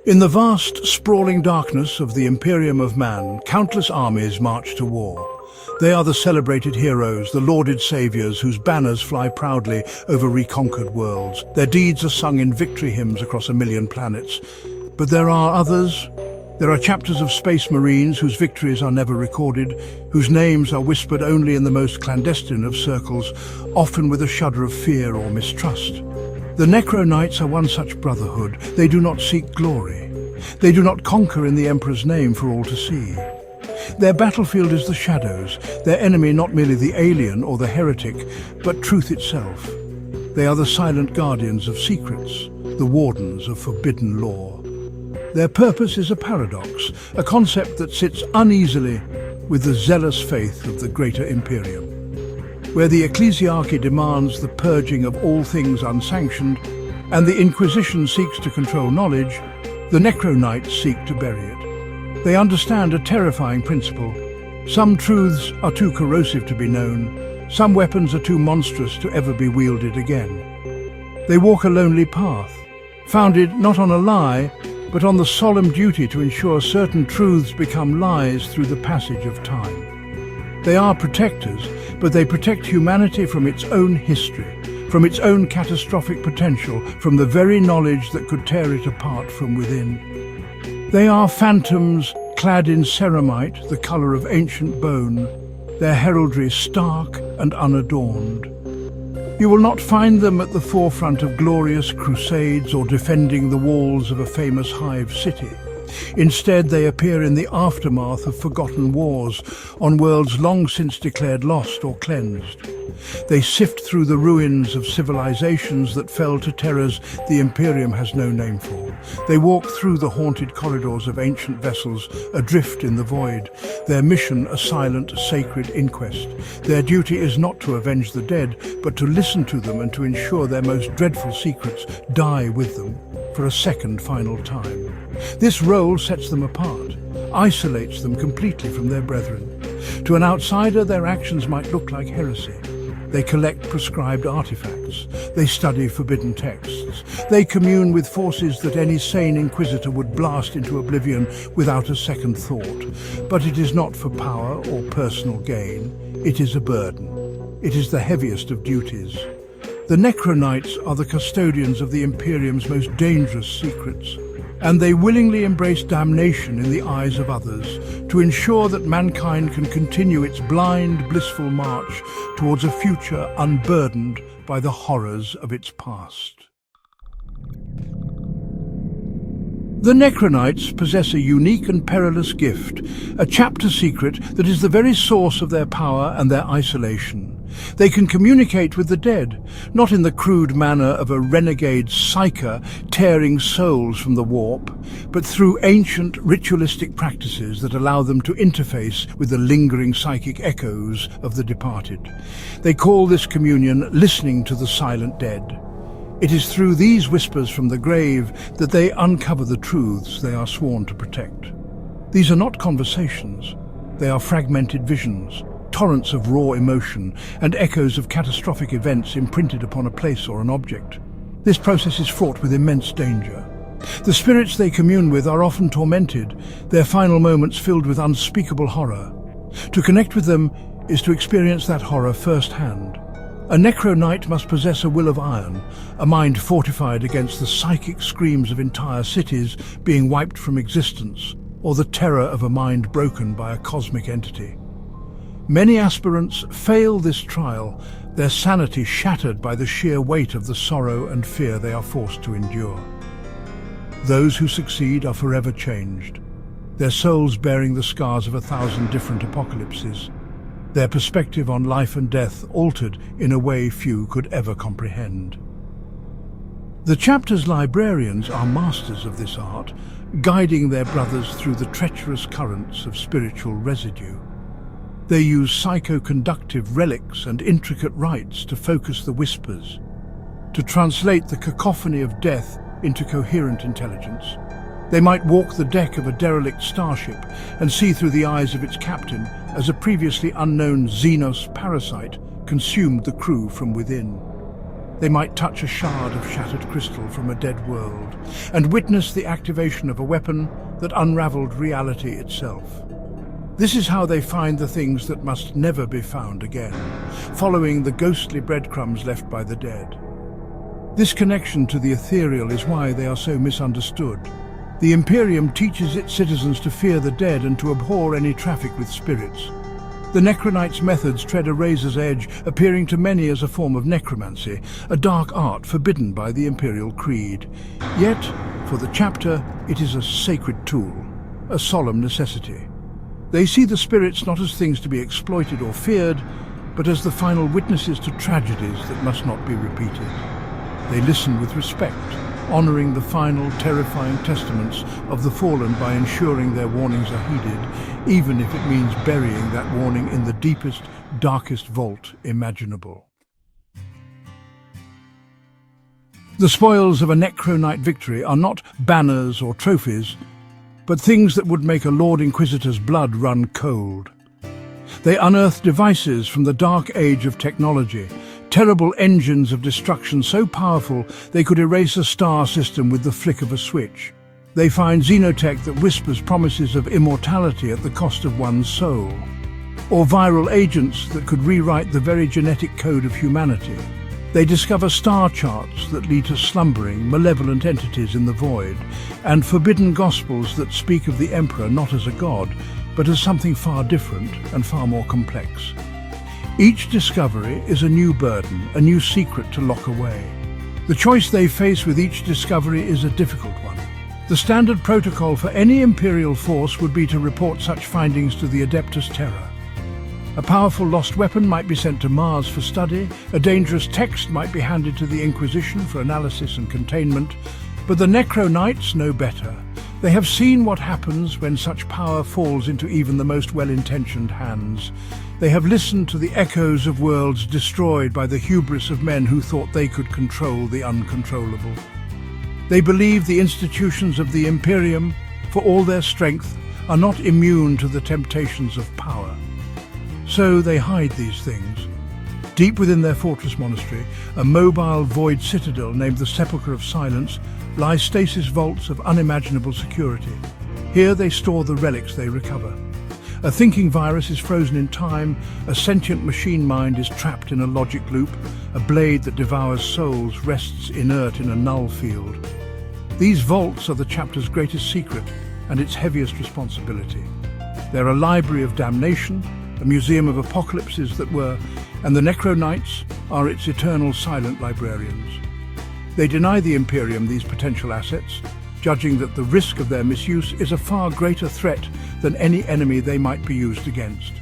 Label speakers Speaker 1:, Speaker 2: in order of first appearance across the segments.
Speaker 1: In the vast, sprawling darkness of the Imperium of Man, countless armies march to war. They are the celebrated heroes, the lauded saviors whose banners fly proudly over reconquered worlds. Their deeds are sung in victory hymns across 1,000,000 planets. But there are others. There are chapters of space marines whose victories are never recorded, whose names are whispered only in the most clandestine of circles, often with a shudder of fear or mistrust. The NecroKnights are one such brotherhood. They do not seek glory. They do not conquer in the Emperor's name for all to see. Their battlefield is the shadows, their enemy not merely the alien or the heretic, but truth itself. They are the silent guardians of secrets, the wardens of forbidden lore. Their purpose is a paradox, a concept that sits uneasily with the zealous faith of the greater Imperium. Where the ecclesiarchy demands the purging of all things unsanctioned, and the Inquisition seeks to control knowledge, the NecroKnights seek to bury it. They understand a terrifying principle. Some truths are too corrosive to be known, some weapons are too monstrous to ever be wielded again. They walk a lonely path, founded not on a lie, but on the solemn duty to ensure certain truths become lies through the passage of time. They are protectors, but they protect humanity from its own history, from its own catastrophic potential, from the very knowledge that could tear it apart from within. They are phantoms clad in ceramite, the colour of ancient bone, their heraldry stark and unadorned. You will not find them at the forefront of glorious crusades or defending the walls of a famous hive city. Instead, they appear in the aftermath of forgotten wars, on worlds long since declared lost or cleansed. They sift through the ruins of civilizations that fell to terrors the Imperium has no name for. They walk through the haunted corridors of ancient vessels, adrift in the void, their mission a silent, sacred inquest. Their duty is not to avenge the dead, but to listen to them and to ensure their most dreadful secrets die with them for a second final time. This role sets them apart, isolates them completely from their brethren. To an outsider, their actions might look like heresy. They collect prescribed artifacts. They study forbidden texts. They commune with forces that any sane inquisitor would blast into oblivion without a second thought. But it is not for power or personal gain. It is a burden. It is the heaviest of duties. The NecroKnights are the custodians of the Imperium's most dangerous secrets, and they willingly embrace damnation in the eyes of others to ensure that mankind can continue its blind, blissful march towards a future unburdened by the horrors of its past. The NecroKnights possess a unique and perilous gift, a chapter secret that is the very source of their power and their isolation. They can communicate with the dead, not in the crude manner of a renegade psyker tearing souls from the warp, but through ancient ritualistic practices that allow them to interface with the lingering psychic echoes of the departed. They call this communion listening to the silent dead. It is through these whispers from the grave that they uncover the truths they are sworn to protect. These are not conversations. They are fragmented visions, torrents of raw emotion, and echoes of catastrophic events imprinted upon a place or an object. This process is fraught with immense danger. The spirits they commune with are often tormented, their final moments filled with unspeakable horror. To connect with them is to experience that horror firsthand. A NecroKnight must possess a will of iron, a mind fortified against the psychic screams of entire cities being wiped from existence, or the terror of a mind broken by a cosmic entity. Many aspirants fail this trial, their sanity shattered by the sheer weight of the sorrow and fear they are forced to endure. Those who succeed are forever changed, their souls bearing the scars of 1,000 different apocalypses, their perspective on life and death altered in a way few could ever comprehend. The chapter's librarians are masters of this art, guiding their brothers through the treacherous currents of spiritual residue. They use psychoconductive relics and intricate rites to focus the whispers, to translate the cacophony of death into coherent intelligence. They might walk the deck of a derelict starship and see through the eyes of its captain as a previously unknown Xenos parasite consumed the crew from within. They might touch a shard of shattered crystal from a dead world and witness the activation of a weapon that unraveled reality itself. This is how they find the things that must never be found again, following the ghostly breadcrumbs left by the dead. This connection to the ethereal is why they are so misunderstood. The Imperium teaches its citizens to fear the dead and to abhor any traffic with spirits. The NecroKnights' methods tread a razor's edge, appearing to many as a form of necromancy, a dark art forbidden by the Imperial Creed. Yet, for the chapter, it is a sacred tool, a solemn necessity. They see the spirits not as things to be exploited or feared, but as the final witnesses to tragedies that must not be repeated. They listen with respect, honoring the final, terrifying testaments of the fallen by ensuring their warnings are heeded, even if it means burying that warning in the deepest, darkest vault imaginable. The spoils of a NecroKnight victory are not banners or trophies, but things that would make a Lord Inquisitor's blood run cold. They unearth devices from the dark age of technology, terrible engines of destruction so powerful they could erase a star system with the flick of a switch. They find xenotech that whispers promises of immortality at the cost of one's soul, or viral agents that could rewrite the very genetic code of humanity. They discover star charts that lead to slumbering, malevolent entities in the void, and forbidden gospels that speak of the Emperor not as a god, but as something far different and far more complex. Each discovery is a new burden, a new secret to lock away. The choice they face with each discovery is a difficult one. The standard protocol for any Imperial force would be to report such findings to the Adeptus Terra. A powerful lost weapon might be sent to Mars for study, a dangerous text might be handed to the Inquisition for analysis and containment, but the NecroKnights know better. They have seen what happens when such power falls into even the most well-intentioned hands. They have listened to the echoes of worlds destroyed by the hubris of men who thought they could control the uncontrollable. They believe the institutions of the Imperium, for all their strength, are not immune to the temptations of power. So they hide these things. Deep within their fortress monastery, a mobile void citadel named the Sepulchre of Silence, lie stasis vaults of unimaginable security. Here they store the relics they recover. A thinking virus is frozen in time, a sentient machine mind is trapped in a logic loop, a blade that devours souls rests inert in a null field. These vaults are the chapter's greatest secret and its heaviest responsibility. They're a library of damnation, a museum of apocalypses that were, and the NecroKnights are its eternal silent librarians. They deny the Imperium these potential assets, judging that the risk of their misuse is a far greater threat than any enemy they might be used against.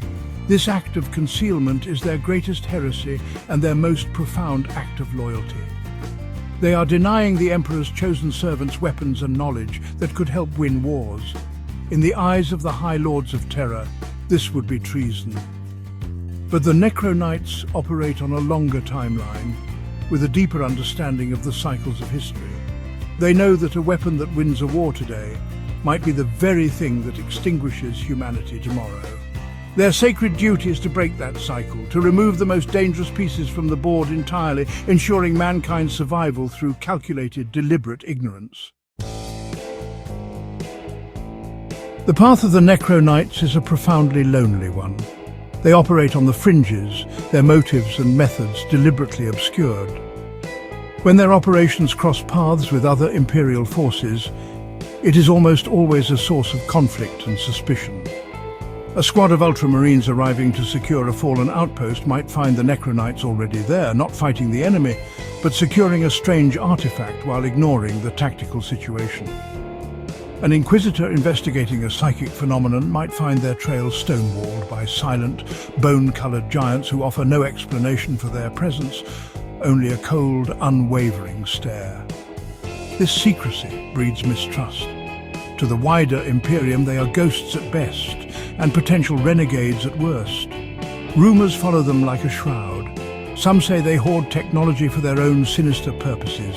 Speaker 1: This act of concealment is their greatest heresy and their most profound act of loyalty. They are denying the Emperor's chosen servants weapons and knowledge that could help win wars. In the eyes of the High Lords of Terror, this would be treason. But the NecroKnights operate on a longer timeline, with a deeper understanding of the cycles of history. They know that a weapon that wins a war today might be the very thing that extinguishes humanity tomorrow. Their sacred duty is to break that cycle, to remove the most dangerous pieces from the board entirely, ensuring mankind's survival through calculated, deliberate ignorance. The path of the NecroKnights is a profoundly lonely one. They operate on the fringes, their motives and methods deliberately obscured. When their operations cross paths with other Imperial forces, it is almost always a source of conflict and suspicion. A squad of Ultramarines arriving to secure a fallen outpost might find the NecroKnights already there, not fighting the enemy, but securing a strange artifact while ignoring the tactical situation. An Inquisitor investigating a psychic phenomenon might find their trail stonewalled by silent, bone-coloured giants who offer no explanation for their presence, only a cold, unwavering stare. This secrecy breeds mistrust. To the wider Imperium, they are ghosts at best, and potential renegades at worst. Rumours follow them like a shroud. Some say they hoard technology for their own sinister purposes.